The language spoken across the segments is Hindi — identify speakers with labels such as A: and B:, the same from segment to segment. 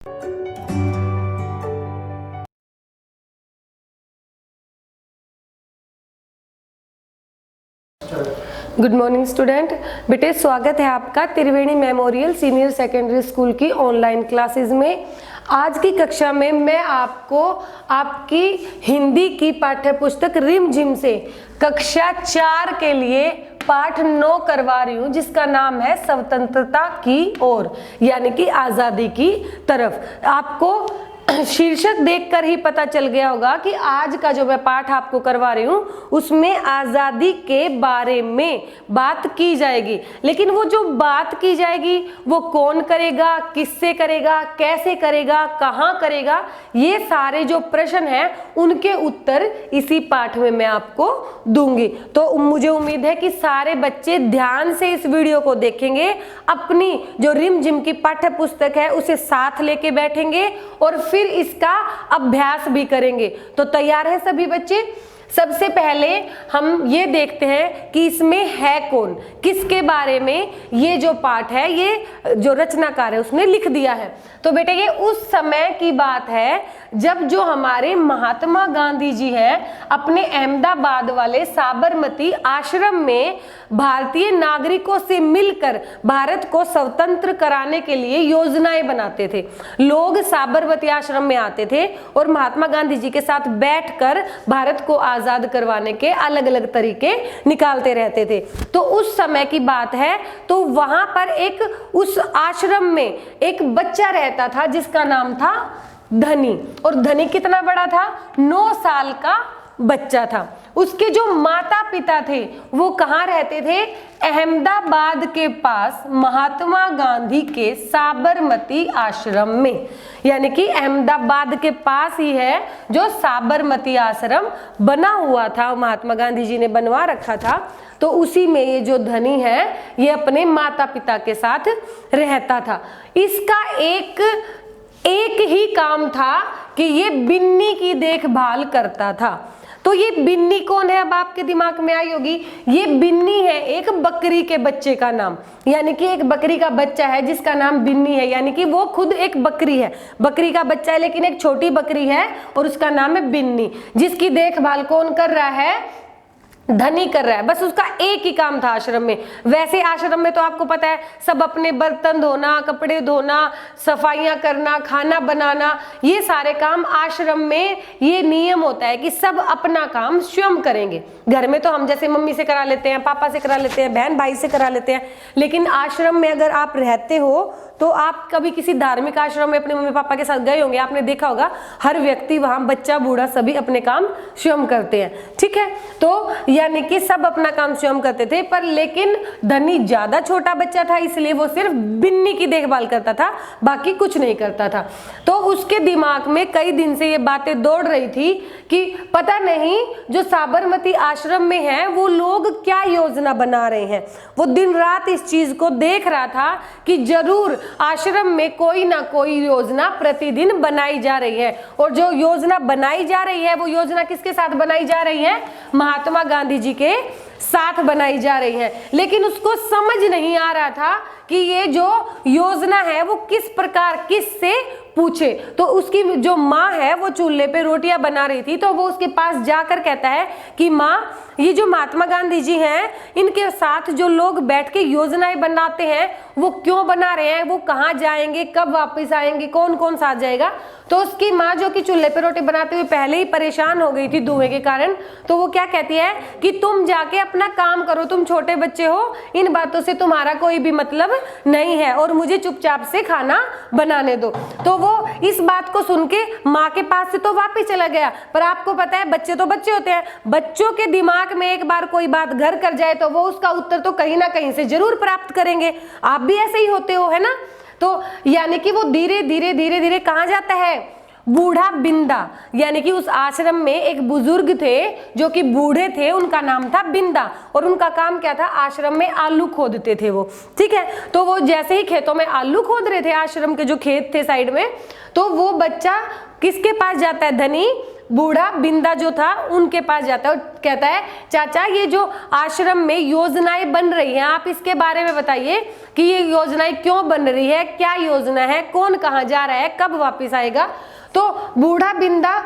A: Good morning student. बेटे स्वागत है आपका त्रिवेणी मेमोरियल सीनियर सेकेंडरी स्कूल की ऑनलाइन क्लासेस में। आज की कक्षा में मैं आपको आपकी हिंदी की पाठ्य पुस्तक रिमझिम से कक्षा 4 के लिए पाठ 9 करवा रही हूँ, जिसका नाम है स्वतंत्रता की ओर, यानी कि आज़ादी की तरफ। आपको शीर्षक देखकर ही पता चल गया होगा कि आज का जो मैं पाठ आपको करवा रही हूँ उसमें आज़ादी के बारे में बात की जाएगी। लेकिन वो जो बात की जाएगी वो कौन करेगा, किससे करेगा, कैसे करेगा, कहाँ करेगा, ये सारे जो प्रश्न हैं उनके उत्तर इसी पाठ में मैं आपको दूंगी। तो मुझे उम्मीद है कि सारे बच्चे ध्यान से इस वीडियो को देखेंगे, अपनी जो रिमझिम की पाठ्य पुस्तक है उसे साथ लेके बैठेंगे और फिर इसका अभ्यास भी करेंगे। तो तैयार है सभी बच्चे? सबसे पहले हम ये देखते हैं कि इसमें है कौन, किसके बारे में ये जो पाठ है, ये जो रचनाकार है उसने लिख दिया है। तो बेटे ये उस समय की बात है जब जो हमारे महात्मा गांधी जी हैं अपने अहमदाबाद वाले साबरमती आश्रम में भारतीय नागरिकों से मिलकर भारत को स्वतंत्र कराने के लिए योजनाएं बनाते थे। लोग साबरमती आश्रम में आते थे और महात्मा गांधी जी के साथ बैठकर भारत को आजाद करवाने के अलग अलग तरीके निकालते रहते थे। तो उस समय की बात है। तो वहां पर एक उस आश्रम में एक बच्चा रहता था जिसका नाम था धनी। और धनी कितना बड़ा था? 9 साल का बच्चा था। उसके जो माता पिता थे वो कहाँ रहते थे? अहमदाबाद के पास महात्मा गांधी के साबरमती आश्रम में, यानी कि अहमदाबाद के पास ही है जो साबरमती आश्रम बना हुआ था, महात्मा गांधी जी ने बनवा रखा था। तो उसी में ये जो धनी है ये अपने माता पिता के साथ रहता था। इसका एक ही काम था कि ये बिन्नी की देखभाल करता था। तो ये बिन्नी कौन है? अब आपके दिमाग में आई होगी, ये बिन्नी है एक बकरी के बच्चे का नाम, यानी कि एक बकरी का बच्चा है जिसका नाम बिन्नी है, यानी कि वो खुद एक बकरी है, बकरी का बच्चा है लेकिन एक छोटी बकरी है और उसका नाम है बिन्नी, जिसकी देखभाल कौन कर रहा है? धनी कर रहा है। बस उसका एक ही काम था आश्रम में। वैसे आश्रम में तो आपको पता है सब अपने बर्तन धोना, कपड़े धोना, सफाइयां करना, खाना बनाना, ये सारे काम आश्रम में ये नियम होता है कि सब अपना काम स्वयं करेंगे। घर में तो हम जैसे मम्मी से करा लेते हैं, पापा से करा लेते हैं, बहन भाई से करा लेते हैं, लेकिन आश्रम में अगर आप रहते हो तो आप कभी किसी धार्मिक आश्रम में अपने मम्मी पापा के साथ गए होंगे, आपने देखा होगा हर व्यक्ति वहां, बच्चा बूढ़ा सभी अपने काम स्वयं करते हैं। ठीक है, तो यानी कि सब अपना काम स्वयं करते थे। पर लेकिन धनी ज्यादा छोटा बच्चा था इसलिए वो सिर्फ बिन्नी की देखभाल करता था, बाकी कुछ नहीं करता था। तो उसके दिमाग में कई दिन से ये बातें दौड़ रही थी कि पता नहीं जो साबरमती आश्रम में है वो लोग क्या योजना बना रहे हैं। वो दिन रात इस चीज को देख रहा था कि जरूर आश्रम में कोई ना कोई योजना प्रतिदिन बनाई जा रही है। और जो योजना बनाई जा रही है वो योजना किसके साथ बनाई जा रही है? महात्मा गांधी जी के साथ बनाई जा रही है। लेकिन उसको समझ नहीं आ रहा था कि ये जो योजना है वो किस प्रकार, किससे पूछे। तो उसकी जो माँ है वो चूल्हे पे रोटियां बना रही थी, तो वो उसके पास जाकर कहता है कि माँ, ये जो महात्मा गांधी जी हैं इनके साथ जो लोग बैठ के योजनाएं बनाते हैं वो क्यों बना रहे हैं, वो कहाँ जाएंगे, कब वापस आएंगे, कौन कौन साथ जाएगा। तो उसकी माँ जो कि चूल्हे पे रोटी बनाते हुए पहले ही परेशान हो गई थी धुएं के कारण, तो वो क्या कहती है कि तुम जाके अपना काम करो, तुम छोटे बच्चे हो, इन बातों से तुम्हारा कोई भी मतलब नहीं है और मुझे चुपचाप से खाना बनाने दो। तो वो इस बात को सुन के माँ के पास से तो वापस चला गया। पर आपको पता है बच्चे तो बच्चे होते हैं, बच्चों के दिमाग में एक बार कोई बात घर कर जाए तो वो उसका उत्तर तो कहीं ना कहीं से जरूर प्राप्त करेंगे। आप भी ऐसे ही होते हो, है ना। तो यानी कि वो धीरे धीरे धीरे धीरे कहाँ जाता है? बूढ़ा बिंदा, यानी कि उस आश्रम में एक बुजुर्ग थे जो कि बूढ़े थे, उनका नाम था बिंदा और उनका काम क्या था? आश्रम में आलू खोदते थे वो। ठीक है, तो वो जैसे ही खेतों में आलू खोद रहे थे, आश्रम के जो खेत थे साइड में, तो वो बच्चा किसके पास जाता है? धनी बूढ़ा बिंदा जो था उनके पास जाता है और कहता है चाचा ये जो आश्रम में योजनाएं बन रही हैं आप इसके बारे में बताइए कि ये योजनाएं क्यों बन रही है, क्या योजना है, कौन कहाँ जा रहा है, कब वापस आएगा। तो बूढ़ा बिंदा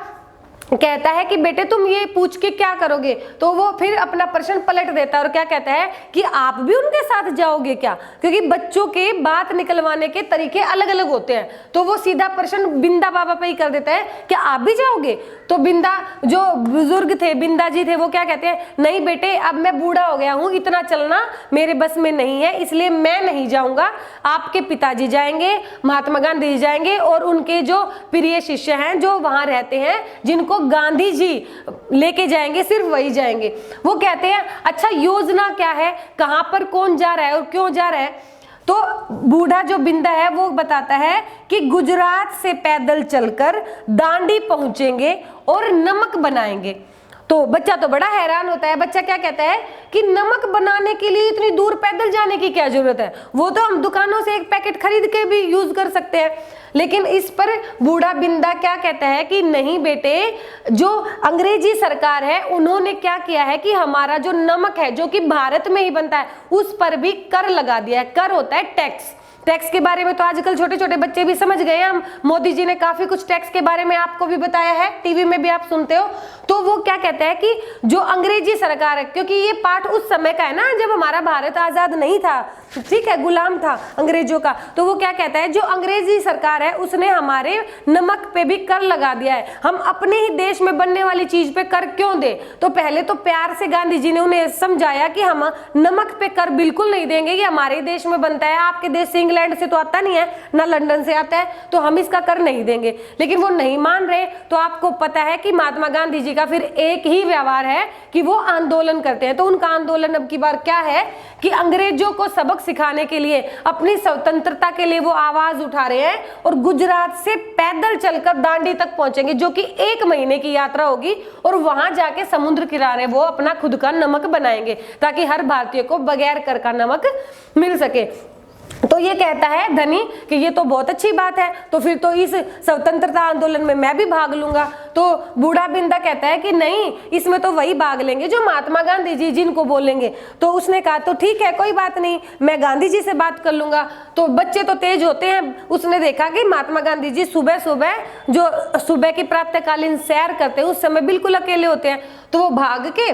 A: कहता है कि बेटे तुम ये पूछ के क्या करोगे, तो वो फिर अपना प्रश्न पलट देता है और क्या कहता है कि आप भी उनके साथ जाओगे क्या, क्योंकि बच्चों के बात निकलवाने के तरीके अलग अलग होते हैं। तो वो सीधा प्रश्न बिंदा बाबा पे ही कर देता है कि आप भी जाओगे। तो बिंदा जो बुजुर्ग थे, बिंदा जी थे, वो क्या कहते हैं, नहीं बेटे अब मैं बूढ़ा हो गया हूँ, इतना चलना मेरे बस में नहीं है, इसलिए मैं नहीं जाऊंगा। आपके पिताजी जाएंगे, महात्मा गांधी जी जाएंगे और उनके जो प्रिय शिष्य हैं जो वहां रहते हैं जिनको गांधी जी लेके जाएंगे, सिर्फ वही जाएंगे। वो कहते हैं अच्छा योजना क्या है, कहां पर कौन जा रहा है और क्यों जा रहा है। तो बूढ़ा जो बिंदा है वो बताता है कि गुजरात से पैदल चलकर दांडी पहुंचेंगे और नमक बनाएंगे। तो बच्चा तो बड़ा हैरान होता है। बच्चा क्या कहता है कि नमक बनाने के लिए इतनी दूर पैदल जाने की क्या जरूरत है, वो तो हम दुकानों से एक पैकेट खरीद के भी यूज कर सकते हैं। लेकिन इस पर बूढ़ा बिंदा क्या कहता है कि नहीं बेटे, जो अंग्रेजी सरकार है उन्होंने क्या किया है कि हमारा जो नमक है जो कि भारत में ही बनता है उस पर भी कर लगा दिया है। कर होता है टैक्स। टैक्स के बारे में तो आजकल छोटे छोटे बच्चे भी समझ गए हैं। हम मोदी जी ने काफी कुछ टैक्स के बारे में आपको भी बताया है, टीवी में भी आप सुनते हो। तो वो क्या कहता है कि जो अंग्रेजी सरकार है, क्योंकि ये पाठ उस समय का है ना जब हमारा भारत आजाद नहीं था, ठीक है, गुलाम था अंग्रेजों का। तो वो क्या कहता है जो अंग्रेजी सरकार है उसने हमारे नमक पे भी कर लगा दिया है, हम अपने ही देश में बनने वाली चीज पे कर क्यों दे। तो पहले तो प्यार से गांधी जी ने उन्हें समझाया कि हम नमक पे कर बिल्कुल नहीं देंगे, ये हमारे देश में बनता है, आपके देश से इंग्लैंड से तो आता नहीं है ना लंदन से आता है, तो हम इसका कर नहीं देंगे। लेकिन वो नहीं मान रहे। तो आपको पता है कि महात्मा गांधी जी का फिर एक ही व्यवहार है कि वो आंदोलन करते हैं। तो उनका आंदोलन अब की बार क्या है कि अंग्रेजों को सबक सिखाने के लिए, अपनी स्वतंत्रता के लिए वो आवाज उठा रहे हैं और गुजरात से पैदल चलकर दांडी तक पहुंचेंगे, जो कि 1 महीने की यात्रा होगी। और वहां जाके समुद्र किनारे वो अपना खुद का नमक बनाएंगे ताकि हर भारतीय को बगैर कर का नमक मिल सके। तो ये कहता है धनी कि ये तो बहुत अच्छी बात है, तो फिर तो इस स्वतंत्रता आंदोलन में मैं भी भाग लूंगा। तो बूढ़ा बिंदा कहता है कि नहीं, इसमें तो वही भाग लेंगे जो महात्मा गांधी जी जिनको बोलेंगे। तो उसने कहा तो ठीक है, कोई बात नहीं, मैं गांधी जी से बात कर लूंगा। तो बच्चे तो तेज होते हैं, उसने देखा कि महात्मा गांधी जी सुबह सुबह जो सुबह की प्रातःकालीन सैर करते हैं उस समय बिल्कुल अकेले होते हैं। तो वो भाग के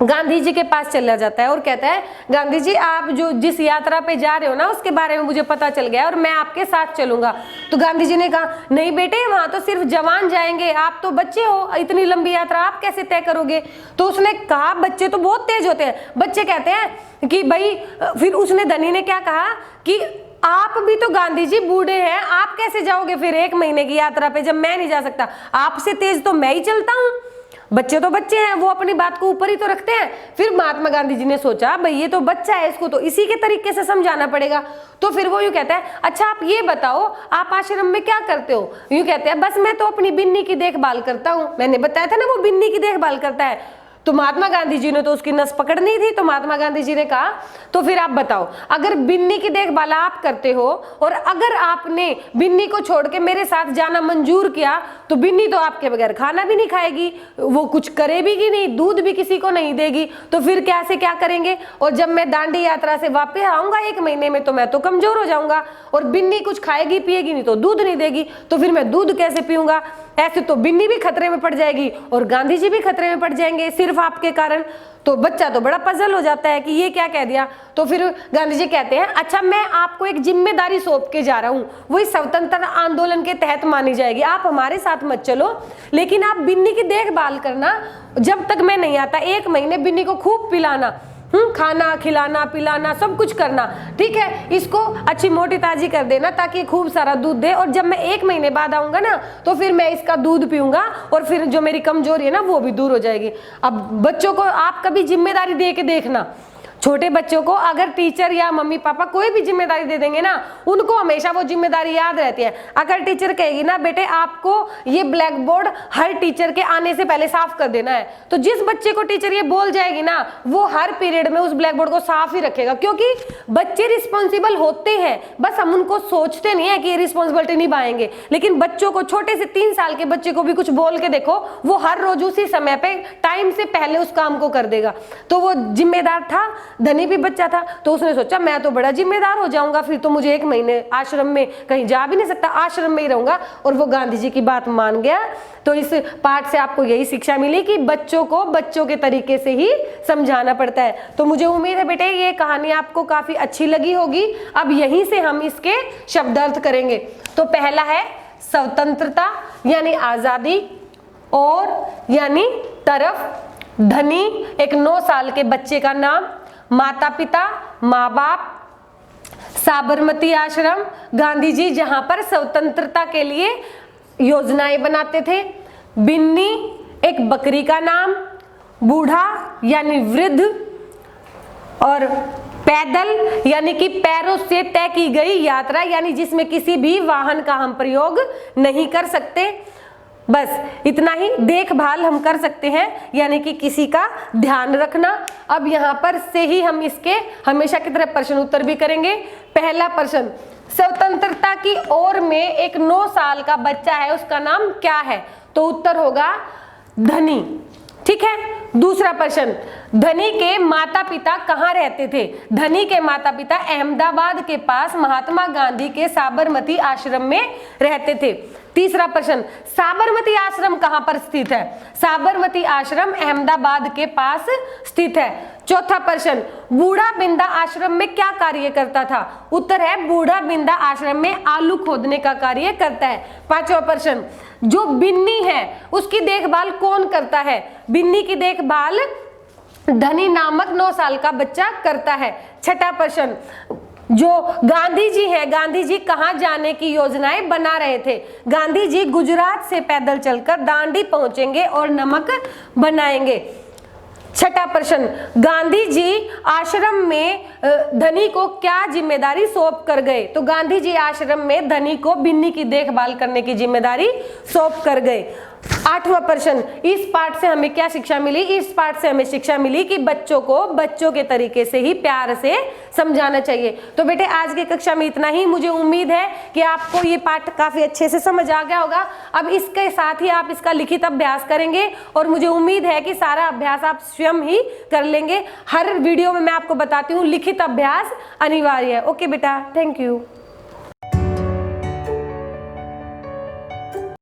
A: गांधी जी के पास चला जाता है और कहता है गांधी जी आप जो जिस यात्रा पे जा रहे हो ना उसके बारे में मुझे पता चल गया और मैं आपके साथ चलूंगा। तो गांधी जी ने कहा नहीं बेटे, वहां तो सिर्फ जवान जाएंगे, आप तो बच्चे हो, इतनी लंबी यात्रा आप कैसे तय करोगे। तो उसने कहा बच्चे तो बहुत तेज होते हैं। बच्चे कहते हैं कि भाई, फिर उसने धनी ने क्या कहा कि आप भी तो गांधी जी बूढ़े हैं, आप कैसे जाओगे फिर 1 महीने की यात्रा पे जब मैं नहीं जा सकता, आपसे तेज तो मैं ही चलता हूँ। बच्चे तो बच्चे हैं, वो अपनी बात को ऊपर ही तो रखते हैं। फिर महात्मा गांधी जी ने सोचा भाई ये तो बच्चा है, इसको तो इसी के तरीके से समझाना पड़ेगा। तो फिर वो यूं कहता है अच्छा आप ये बताओ आप आश्रम में क्या करते हो। यूं कहते हैं बस मैं तो अपनी बिन्नी की देखभाल करता हूँ। मैंने बताया था ना वो बिन्नी की देखभाल करता है। तो महात्मा गांधी जी ने तो उसकी नस पकड़नी थी। तो महात्मा गांधी जी ने कहा तो फिर आप बताओ, अगर बिन्नी की देखभाल आप करते हो और अगर आपने बिन्नी को छोड़ के मेरे साथ जाना मंजूर किया तो बिन्नी तो आपके बगैर खाना भी नहीं खाएगी, वो कुछ करेगी भी नहीं, दूध भी किसी को नहीं देगी। तो फिर कैसे क्या करेंगे। और जब मैं दांडी यात्रा से वापस आऊंगा 1 महीने में तो मैं तो कमजोर हो जाऊंगा और बिन्नी कुछ खाएगी पिएगी नहीं तो दूध नहीं देगी, तो फिर मैं दूध कैसे पीऊंगा। ऐसे तो बिन्नी भी खतरे में पड़ जाएगी और गांधी जी भी खतरे में पड़ जाएंगे सिर्फ आपके कारण। तो बच्चा तो बड़ा पजल हो जाता है कि ये क्या कह दिया। तो फिर गांधी जी कहते हैं अच्छा मैं आपको एक जिम्मेदारी सौंप के जा रहा हूँ, वही स्वतंत्रता आंदोलन के तहत मानी जाएगी। आप हमारे साथ मत चलो लेकिन आप बिन्नी की देखभाल करना, जब तक मैं नहीं आता 1 महीने बिन्नी को खूब पिलाना, खाना खिलाना पिलाना सब कुछ करना, ठीक है। इसको अच्छी मोटी ताजी कर देना ताकि खूब सारा दूध दे। और जब मैं 1 महीने बाद आऊंगा ना तो फिर मैं इसका दूध पीऊंगा और फिर जो मेरी कमजोरी है ना वो भी दूर हो जाएगी। अब बच्चों को आप कभी जिम्मेदारी दे के देखना, छोटे बच्चों को अगर टीचर या मम्मी पापा कोई भी जिम्मेदारी दे देंगे ना, उनको हमेशा वो जिम्मेदारी याद रहती है। अगर टीचर कहेगी ना बेटे आपको ये ब्लैक बोर्ड हर टीचर के आने से पहले साफ कर देना है, तो जिस बच्चे को टीचर ये बोल जाएगी ना, वो हर पीरियड में उस ब्लैक बोर्ड को साफ ही रखेगा, क्योंकि बच्चे रिस्पॉन्सिबल होते हैं, बस हम उनको सोचते नहीं है कि ये रिस्पॉन्सिबिलिटी निभाएंगे। लेकिन बच्चों को, छोटे से 3 साल के बच्चे को भी कुछ बोल के देखो, वो हर रोज उसी समय पे टाइम से पहले उस काम को कर देगा। तो वो जिम्मेदार था, धनी भी बच्चा था, तो उसने सोचा मैं तो बड़ा जिम्मेदार हो जाऊंगा, फिर तो मुझे 1 महीने आश्रम में कहीं जा भी नहीं सकता, आश्रम में ही रहूंगा, और वो गांधी जी की बात मान गया। तो इस पाठ से आपको यही शिक्षा मिली कि बच्चों को बच्चों के तरीके से ही समझाना पड़ता है। तो मुझे उम्मीद है बेटे ये कहानी आपको काफी अच्छी लगी होगी। अब यहीं से हम इसके शब्दार्थ करेंगे। तो पहला है स्वतंत्रता यानी आजादी, और यानी तरफ, धनी एक 9 साल के बच्चे का नाम, माता पिता माँ बाप, साबरमती आश्रम गांधी जी जहां पर स्वतंत्रता के लिए योजनाएं बनाते थे, बिन्नी एक बकरी का नाम, बूढ़ा यानी वृद्ध, और पैदल यानी कि पैरों से तय की गई यात्रा, यानी जिसमें किसी भी वाहन का हम प्रयोग नहीं कर सकते। बस इतना ही। देखभाल हम कर सकते हैं, यानी कि किसी का ध्यान रखना। अब यहाँ पर से ही हम इसके हमेशा की तरह प्रश्न उत्तर भी करेंगे। पहला प्रश्न, स्वतंत्रता की ओर में एक 9 साल का बच्चा है, उसका नाम क्या है? तो उत्तर होगा धनी। ठीक है। दूसरा प्रश्न, धनी के माता पिता कहाँ रहते थे? धनी के माता पिता अहमदाबाद के पास महात्मा गांधी के साबरमती आश्रम में रहते थे। तीसरा प्रश्न, साबरमती आश्रम कहाँ पर स्थित है? साबरमती आश्रम अहमदाबाद के पास स्थित है। चौथा प्रश्न, बूढ़ा बिंदा आश्रम में क्या कार्य करता था? उत्तर है बूढ़ा बिंदा आश्रम में आलू खोदने का कार्य करता है। पांचवा प्रश्न, जो बिन्नी है उसकी देखभाल कौन करता है? बिन्नी की देखभाल धनी नामक 9 साल का बच्चा करता है। छठा प्रश्न, जो गांधी जी हैं, गांधी जी कहाँ जाने की योजनाएं बना रहे थे? गांधी जी गुजरात से पैदल चलकर दांडी पहुंचेंगे और नमक बनाएंगे। छठा प्रश्न, गांधी जी आश्रम में धनी को क्या जिम्मेदारी सौंप कर गए? तो गांधी जी आश्रम में धनी को बिन्नी की देखभाल करने की जिम्मेदारी सौंप कर गए। आठवां प्रश्न, इस पाठ से हमें क्या शिक्षा मिली? इस पाठ से हमें शिक्षा मिली कि बच्चों को बच्चों के तरीके से ही प्यार से समझाना चाहिए। तो बेटे आज की कक्षा में इतना ही। मुझे उम्मीद है कि आपको ये पाठ काफी अच्छे से समझ आ गया होगा। अब इसके साथ ही आप इसका लिखित अभ्यास करेंगे, और मुझे उम्मीद है कि सारा अभ्यास आप स्वयं ही कर लेंगे। हर वीडियो में मैं आपको बताती हूँ लिखित अभ्यास अनिवार्य है। ओके बेटा, थैंक यू।